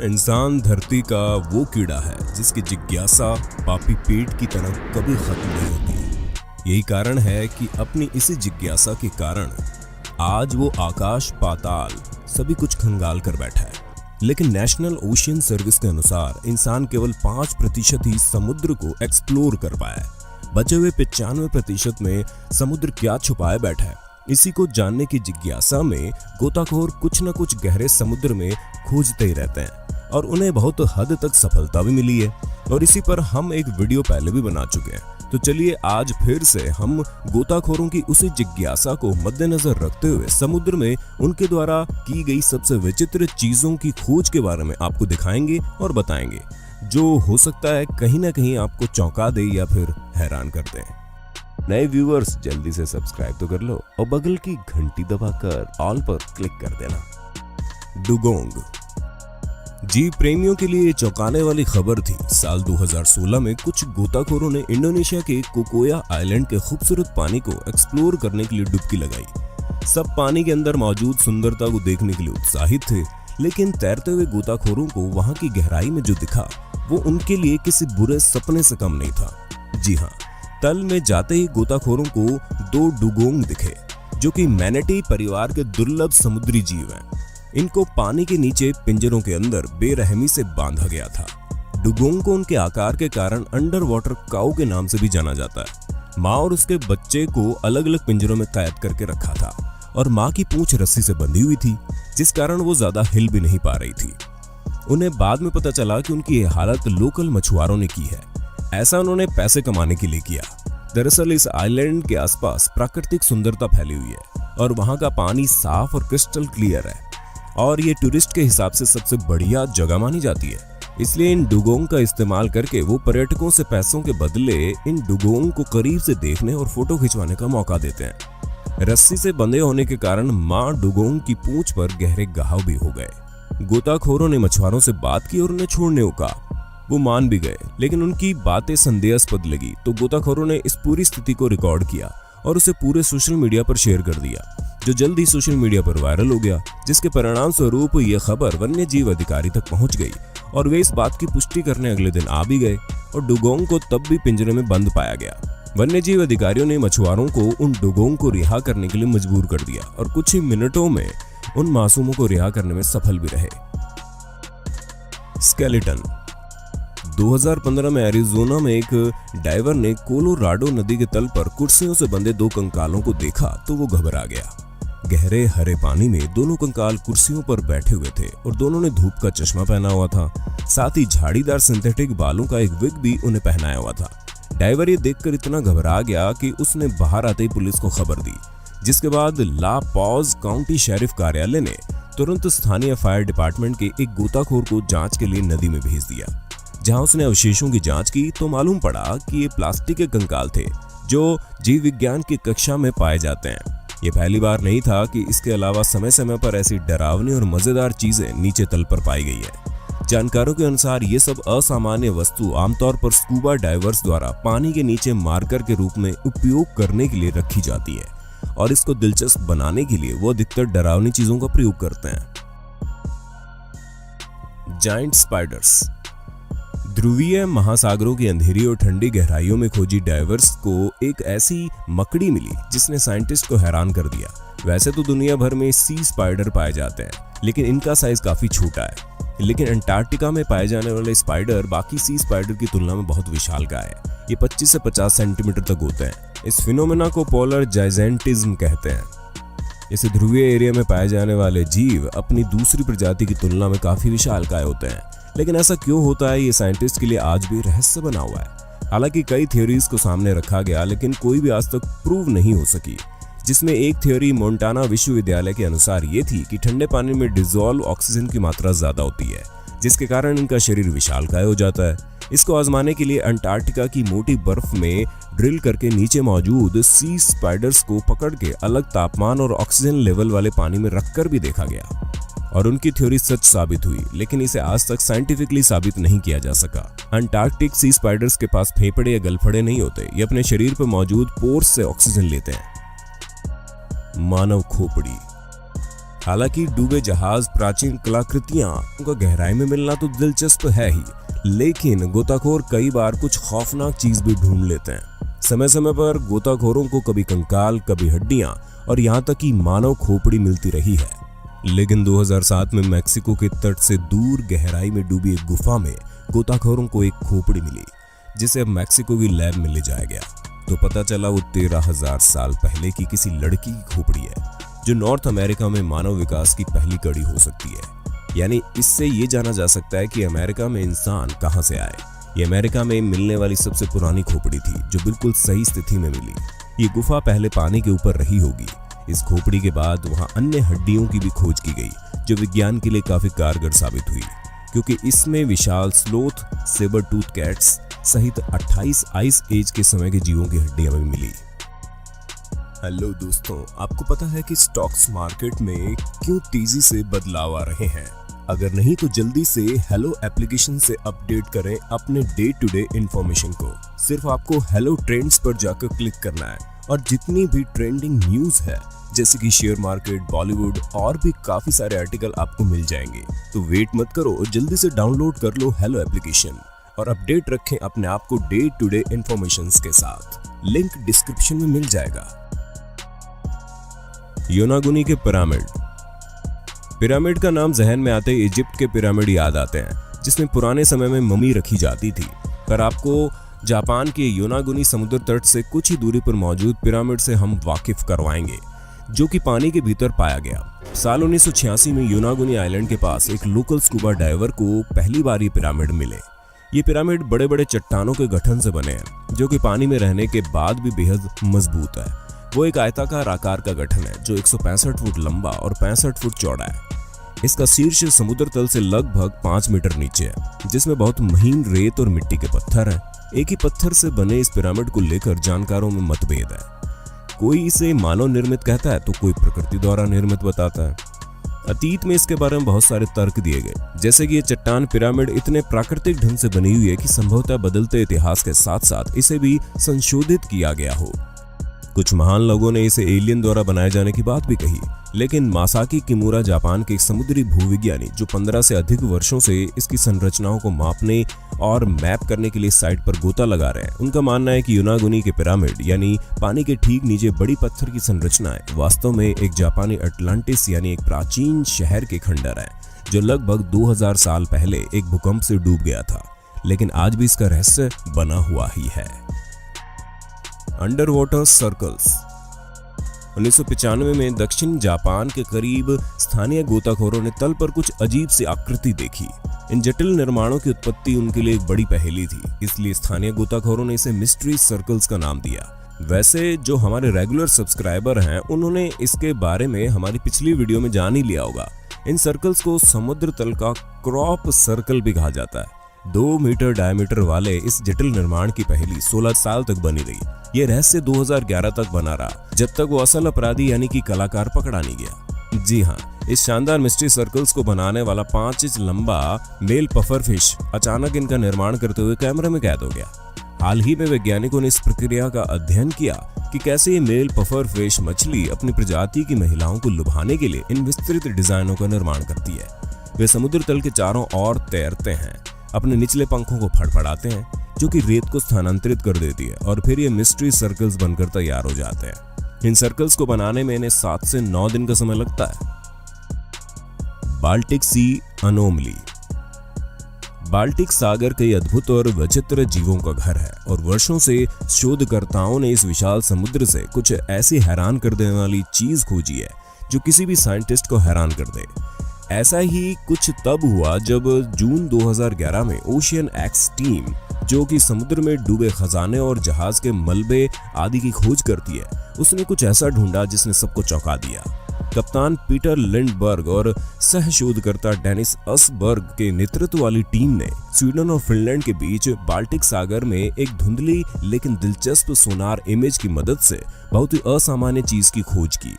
इंसान धरती का वो कीड़ा है जिसकी जिज्ञासा पापी पेट की तरह कभी खत्म नहीं होती। यही कारण है कि अपनी इसी जिज्ञासा के कारण आज वो आकाश पाताल सभी कुछ खंगाल कर बैठा है। लेकिन नेशनल ओशियन सर्विस के अनुसार इंसान केवल 5% ही समुद्र को एक्सप्लोर कर पाया है। बचे हुए 95% में समुद्र क्या छुपाए बैठा है, इसी को जानने की जिज्ञासा में गोताखोर कुछ न कुछ गहरे समुद्र में खोजते ही रहते हैं और उन्हें बहुत हद तक सफलता भी मिली है। और इसी पर हम एक वीडियो पहले भी बना चुके हैं। तो चलिए आज फिर से हम गोताखोरों की उसी जिज्ञासा को मद्देनजर रखते हुए समुद्र में उनके द्वारा की गई सबसे विचित्र चीजों की खोज के बारे में आपको दिखाएंगे और बताएंगे, जो हो सकता है कहीं ना कहीं आपको चौंका दे या फिर हैरान कर दे। नए व्यूअर्स जल्दी से सब्सक्राइब तो कर लो और बगल की घंटी दबाकर ऑल पर क्लिक कर देना। डुगोंग जीव प्रेमियों के लिए चौंकाने वाली खबर थी। साल 2016 में कुछ गोताखोरों ने इंडोनेशिया के कोकोया आइलैंड के खूबसूरत पानी को एक्सप्लोर करने के लिए डुबकी लगाई। सब पानी के अंदर मौजूद सुंदरता को देखने के लिए उत्साहित थे, लेकिन तैरते हुए गोताखोरों को वहां की गहराई में जो दिखा वो उनके लिए किसी बुरे सपने से कम नहीं था। जी हाँ, तल में जाते ही गोताखोरों को 2 डुगोंग दिखे, जो कि मैनेटी परिवार के दुर्लभ समुद्री जीव हैं। इनको पानी के नीचे पिंजरों के अंदर बेरहमी से बांधा गया था। डुगोंग को उनके आकार के कारण अंडर वाटर काऊ के नाम से भी जाना जाता है। माँ और उसके बच्चे को अलग अलग पिंजरों में कैद करके रखा था और माँ की पूंछ रस्सी से बंधी हुई थी, जिस कारण वो ज्यादा हिल भी नहीं पा रही थी। उन्हें बाद में पता चला कि उनकी ये हालत लोकल मछुआरों ने की है। ऐसा उन्होंने पैसे कमाने के लिए किया। दरअसल इस आइलैंड के आसपास प्राकृतिक सुंदरता फैली हुई है और वहां का पानी साफ और क्रिस्टल क्लियर है और ये टूरिस्ट के हिसाब से सबसे बढ़िया जगह मानी जाती है। इसलिए इन डुगोंग का इस्तेमाल करके वो पर्यटकों से पैसों के बदले इन डुगोंग को करीब से देखने और फोटो खिंचवाने का मौका देते हैं। रस्सी से बंधे होने के कारण माँ डुगोंग की पूंछ पर गहरे घाव भी हो गए। गोताखोरों ने मछुआरों से बात की और उन्हें छोड़ने को कहा। वो मान भी गए, लेकिन उनकी बातें संदेहास्पद लगी तो गोताखोरों ने इस पूरी स्थिति को रिकॉर्ड किया और उसे पूरे सोशल मीडिया पर शेयर कर दिया, जो जल्द ही सोशल मीडिया पर वायरल हो गया, जिसके परिणाम स्वरूप यह खबर वन्य जीव अधिकारी तक पहुंच गई और वे इस बात की पुष्टि करने अगले दिन आ भी गए और डुगोंग को तब भी पिंजरे में बंद पाया गया। वन्य जीव अधिकारियों ने मछुआरों को उन डुगोंग को रिहा करने के लिए मजबूर कर दिया और कुछ ही मिनटों में उन मासूमों को रिहा करने में सफल भी रहे। स्केलेटन 2015 में एरिज़ोना में एक डाइवर ने कोलोराडो नदी के तल पर कुर्सियों से बंधे 2 कंकालों को देखा तो वो घबरा गया। गहरे हरे पानी में दोनों कंकाल कुर्सियों पर बैठे हुए थे और दोनों ने धूप का चश्मा पहना हुआ था। साथ ही झाड़ीदार सिंथेटिक बालों का एक विग भी उन्हें पहनाया हुआ था। डाइवर ये देखकर इतना घबरा गया कि उसने बाहर आते ही पुलिस को खबर दी, जिसके बाद ला पॉज काउंटी शेरिफ कार्यालय ने तुरंत स्थानीय फायर डिपार्टमेंट के एक गोताखोर को जांच के लिए नदी में भेज दिया। जहां उसने अवशेषों की जांच की तो मालूम पड़ा कि ये प्लास्टिक के कंकाल थे जो जीव विज्ञान की कक्षा में पाए जाते हैं। ये पहली बार नहीं था कि इसके अलावा समय समय पर ऐसी डरावनी और मजेदार चीजें नीचे तल पर पाई गई है। जानकारों के अनुसार ये सब असामान्य वस्तु आमतौर पर स्कूबा डाइवर्स द्वारा पानी के नीचे मार्कर के रूप में उपयोग करने के लिए रखी जाती है और इसको दिलचस्प बनाने के लिए वो अधिकतर डरावनी चीजों का प्रयोग करते हैं। जायंट स्पाइडर्स ध्रुवीय महासागरों की अंधेरी और ठंडी गहराइयों में खोजी डाइवर्स को एक ऐसी मकड़ी मिली जिसने साइंटिस्ट को हैरान कर दिया। वैसे तो दुनिया भर में सी स्पाइडर पाए जाते हैं, लेकिन इनका साइज काफी छोटा है। लेकिन अंटार्कटिका में पाए जाने वाले स्पाइडर बाकी सी स्पाइडर की तुलना में बहुत विशालकाय है। ये 25 से 50 सेंटीमीटर तक होते हैं। इस फिनोमेना को पोलर जाइजेंटिज्म कहते हैं। इस ध्रुवीय एरिया में पाए जाने वाले जीव अपनी दूसरी प्रजाति की तुलना में काफी विशालकाय होते हैं। लेकिन ऐसा क्यों होता है, ये साइंटिस्ट के लिए आज भी रहस्य बना हुआ है। हालांकि कई थ्योरीज को सामने रखा गया, लेकिन कोई भी आज तक प्रूव नहीं हो सकी। जिसमें एक थ्योरी मोंटाना विश्वविद्यालय के अनुसार ये थी कि ठंडे पानी में डिसॉल्व ऑक्सीजन की मात्रा ज्यादा होती है, जिसके कारण इनका शरीर विशालकाय हो जाता है। इसको आजमाने के लिए अंटार्कटिका की मोटी बर्फ में ड्रिल करके नीचे मौजूद सी स्पाइडर्स को पकड़ के अलग तापमान और ऑक्सीजन लेवल वाले पानी में रखकर भी देखा गया और उनकी थ्योरी सच साबित हुई, लेकिन इसे आज तक साइंटिफिकली साबित नहीं किया जा सका। अंटार्कटिक सी स्पाइडर्स के पास फेफड़े या गलफड़े नहीं होते। ये अपने शरीर पर मौजूद पोर्स से ऑक्सीजन लेते हैं। मानव खोपड़ी हालांकि डूबे जहाज, प्राचीन कलाकृतियां उनका गहराई में मिलना तो दिलचस्प है ही, लेकिन गोताखोर कई बार कुछ खौफनाक चीज भी ढूंढ लेते हैं। समय समय पर गोताखोरों को कभी कंकाल, कभी हड्डियां और यहाँ तक कि मानव खोपड़ी मिलती रही है। लेकिन 2007 में मैक्सिको के तट से दूर गहराई में डूबी एक गुफा में गोताखोरों को एक खोपड़ी मिली, जिसे अब मैक्सिको की लैब में ले जाया गया। तो पता चला वो 13,000 साल पहले की किसी लड़की की खोपड़ी है, जो नॉर्थ अमेरिका में मानव विकास की पहली कड़ी हो सकती है। यानी इससे ये जाना जा सकता है कि अमेरिका में इंसान कहां से आए। ये अमेरिका में मिलने वाली सबसे पुरानी खोपड़ी थी, जो बिल्कुल सही स्थिति में मिली। ये गुफा पहले पानी के ऊपर रही होगी। इस खोपड़ी के बाद वहां अन्य हड्डियों की भी खोज की गई, जो विज्ञान के लिए काफी कारगर साबित हुई, क्योंकि इसमें विशाल स्लोथ, सेबर टूथ कैट्स सहित 28 आइस एज के समय के जीवों की हड्डियां भी मिली। हेलो दोस्तों, आपको पता है कि स्टॉक्स मार्केट में क्यों तेजी से बदलाव आ रहे हैं? अगर नहीं तो जल्दी से हेलो एप्लीकेशन से अपडेट करें अपने डे टू डे इंफॉर्मेशन को। सिर्फ आपको हेलो ट्रेंड्स पर जाकर क्लिक करना है और जितनी भी ट्रेंडिंग न्यूज है, जैसे कि शेयर मार्केट, बॉलीवुड और भी काफी सारे आर्टिकल आपको मिल जाएंगे। तो वेट मत करो, जल्दी से डाउनलोड कर लो हेलो एप्लीकेशन और अपडेट रखें अपने आप को डे टू डे इंफॉर्मेशन के साथ। लिंक डिस्क्रिप्शन में मिल जाएगा। योनागुनी के पिरामिड का नाम जहन में आते ही इजिप्ट के पिरामिड याद आते हैं, जिसमें पुराने समय में मम्मी रखी जाती थी। पर आपको जापान के योनागुनी समुद्र तट से कुछ ही दूरी पर मौजूद पिरामिड से हम वाकिफ करवाएंगे, जो कि पानी के भीतर पाया गया। साल 1986 में योनागुनी आइलैंड के पास एक लोकल स्कूबा डाइवर को पहली बार ये पिरामिड मिले। ये पिरामिड बड़े बड़े चट्टानों के गठन से बने हैं, जो कि पानी में रहने के बाद भी बेहद मजबूत है। वो एक आयताकार आकार का गठन है, जो 165 फुट लंबा और 65 फुट चौड़ा है। इसका शीर्ष समुद्र तल से लगभग 5 मीटर नीचे है, जिसमें बहुत महीन रेत और मिट्टी के पत्थर हैं। एक ही पत्थर से बने इस पिरामिड को लेकर जानकारों में मतभेद है। कोई इसे मानव निर्मित कहता है तो कोई प्रकृति द्वारा निर्मित बताता है। अतीत में इसके बारे में बहुत सारे तर्क दिए गए, जैसे कि ये चट्टान पिरामिड इतने प्राकृतिक ढंग से बनी हुई है कि संभवतः बदलते इतिहास के साथ साथ इसे भी संशोधित किया गया हो। कुछ महान लोगों ने इसे एलियन द्वारा बनाए जाने की बात भी कही, लेकिन मासाकी किमुरा जापान के एक समुद्री भूविज्ञानी जो 15 से अधिक वर्षों से इसकी संरचनाओं को मापने और मैप करने के लिए साइट पर गोता लगा रहे हैं, उनका मानना है कि योनागुनी के पिरामिड यानी पानी के ठीक नीचे बड़ी पत्थर की संरचनाएं वास्तव में एक जापानी अटलांटिस यानी एक प्राचीन शहर के खंडर है, जो लगभग 2000 साल पहले एक भूकंप से डूब गया था, लेकिन आज भी इसका रहस्य बना हुआ ही है। Under water circles. 1995 में दक्षिण जापान के करीब स्थानीय गोताखोरों ने तल पर कुछ अजीब सी आकृति देखी। इन जटिल निर्माणों की उत्पत्ति उनके लिए एक बड़ी पहेली थी, इसलिए स्थानीय गोताखोरों ने इसे मिस्ट्री सर्कल्स का नाम दिया। वैसे जो हमारे रेगुलर सब्सक्राइबर हैं, उन्होंने इसके बारे में हमारी पिछली वीडियो में जान ही लिया होगा। इन सर्कल्स को समुद्र तल का क्रॉप सर्कल भी कहा जाता है। 2 मीटर डायमीटर वाले इस जटिल निर्माण की पहेली 16 साल तक बनी रही। ये रहस्य 2011 तक बना रहा, जब तक वो असल अपराधी यानी कि कलाकार पकड़ा नहीं गया। जी हाँ, इस शानदार मिस्ट्री सर्कल्स को बनाने वाला 5 इंच लंबा मेल पफर फिश अचानक इनका निर्माण करते हुए कैमरे में कैद हो गया। हाल ही में वैज्ञानिकों ने इस प्रक्रिया का अध्ययन किया कि कैसे ये मेल पफर फिश मछली अपनी प्रजाति की महिलाओं को लुभाने के लिए इन विस्तृत डिजाइनों का निर्माण करती है। वे समुद्र तल के चारों ओर तैरते हैं, अपने निचले पंखों को फड़फड़ाते हैं, जो कि रेत को स्थानांतरित कर देती है, और फिर ये मिस्ट्री सर्कल्स बनकर तैयार हो जाते हैं। इन सर्कल्स को बनाने में इन्हें 7 से 9 दिन का समय लगता है। बाल्टिक सी अनोमली। बाल्टिक सागर कई अद्भुत और विचित्र जीवों का घर है, और वर्षों से शोधकर्ताओं ने इस विशाल समुद्र से कुछ ऐसी हैरान कर देने वाली चीज खोजी है जो किसी भी साइंटिस्ट को हैरान कर दे। ऐसा ही कुछ तब हुआ जब जून 2011 में ओशियन एक्स टीम, जो कि समुद्र में डूबे खजाने और जहाज के मलबे आदि की खोज करती है, उसने कुछ ऐसा ढूंढा जिसने सबको चौंका दिया। कप्तान पीटर लिंडबर्ग और सह शोधकर्ता डेनिस असबर्ग के नेतृत्व वाली टीम ने स्वीडन और फिनलैंड के बीच बाल्टिक सागर में एक धुंधली लेकिन दिलचस्प सोनार इमेज की मदद से बहुत ही असामान्य चीज की खोज की,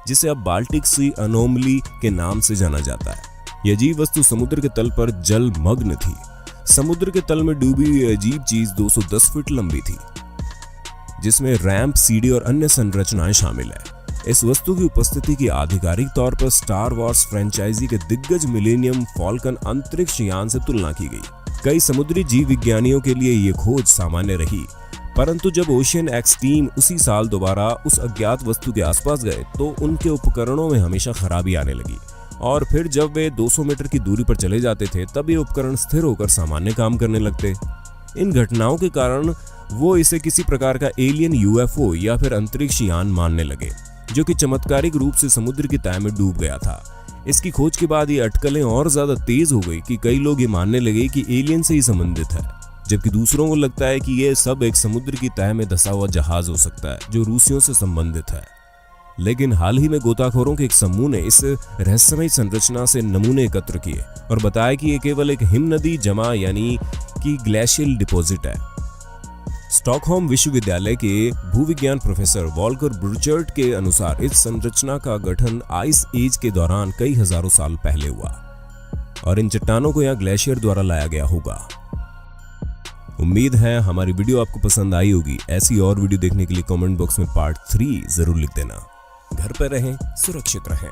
जिसे अब बाल्टिक सी अनोमली के नाम से जाना जाता है। यह अजीब वस्तु समुद्र के तल पर जलमग्न थी। समुद्र के तल में डूबी हुई अजीब चीज 210 फीट लंबी थी, जिसमें रैंप, सीढ़ी और अन्य संरचनाएं शामिल है। इस वस्तु की उपस्थिति की आधिकारिक तौर पर स्टार वॉर्स फ्रेंचाइजी के दिग्गज मिलेनियम फॉल्कन अंतरिक्ष यान से तुलना की गई। कई समुद्री जीव विज्ञानियों के लिए ये खोज सामान्य रही, परंतु जब ओशियन एक्स टीम उसी साल दोबारा उस अज्ञात वस्तु के आसपास गए तो उनके उपकरणों में हमेशा खराबी आने लगी, और फिर जब वे 200 मीटर की दूरी पर चले जाते थे तब ये उपकरण स्थिर होकर सामान्य काम करने लगते। इन घटनाओं के कारण वो इसे किसी प्रकार का एलियन यूएफओ या फिर अंतरिक्ष यान मानने लगे, जो कि चमत्कारिक रूप से समुद्र की तह में डूब गया था। इसकी खोज के बाद ये अटकलें और ज्यादा तेज हो गई कि कई लोग ये मानने लगे कि एलियन से ही संबंधित है, जबकि दूसरों को लगता है कि ये सब एक समुद्र की तह में धंसा हुआ जहाज हो सकता है जो रूसियों से संबंधित है। लेकिन हाल ही में गोताखोरों के एक समूह ने इस रहस्यमय संरचना से नमूने एकत्र किए और बताया कि ये केवल एक हिम नदी जमा यानी कि ग्लेशियल डिपॉजिट है। स्टॉकहोम विश्वविद्यालय के भूविज्ञान प्रोफेसर वॉल्कर ब्रूचर्ट के अनुसार इस संरचना का गठन आइस एज के दौरान कई हजारों साल पहले हुआ और इन चट्टानों को यहाँ ग्लेशियर द्वारा लाया गया होगा। उम्मीद है हमारी वीडियो आपको पसंद आई होगी। ऐसी और वीडियो देखने के लिए कमेंट बॉक्स में पार्ट 3 जरूर लिख देना। घर पर रहें, सुरक्षित रहें।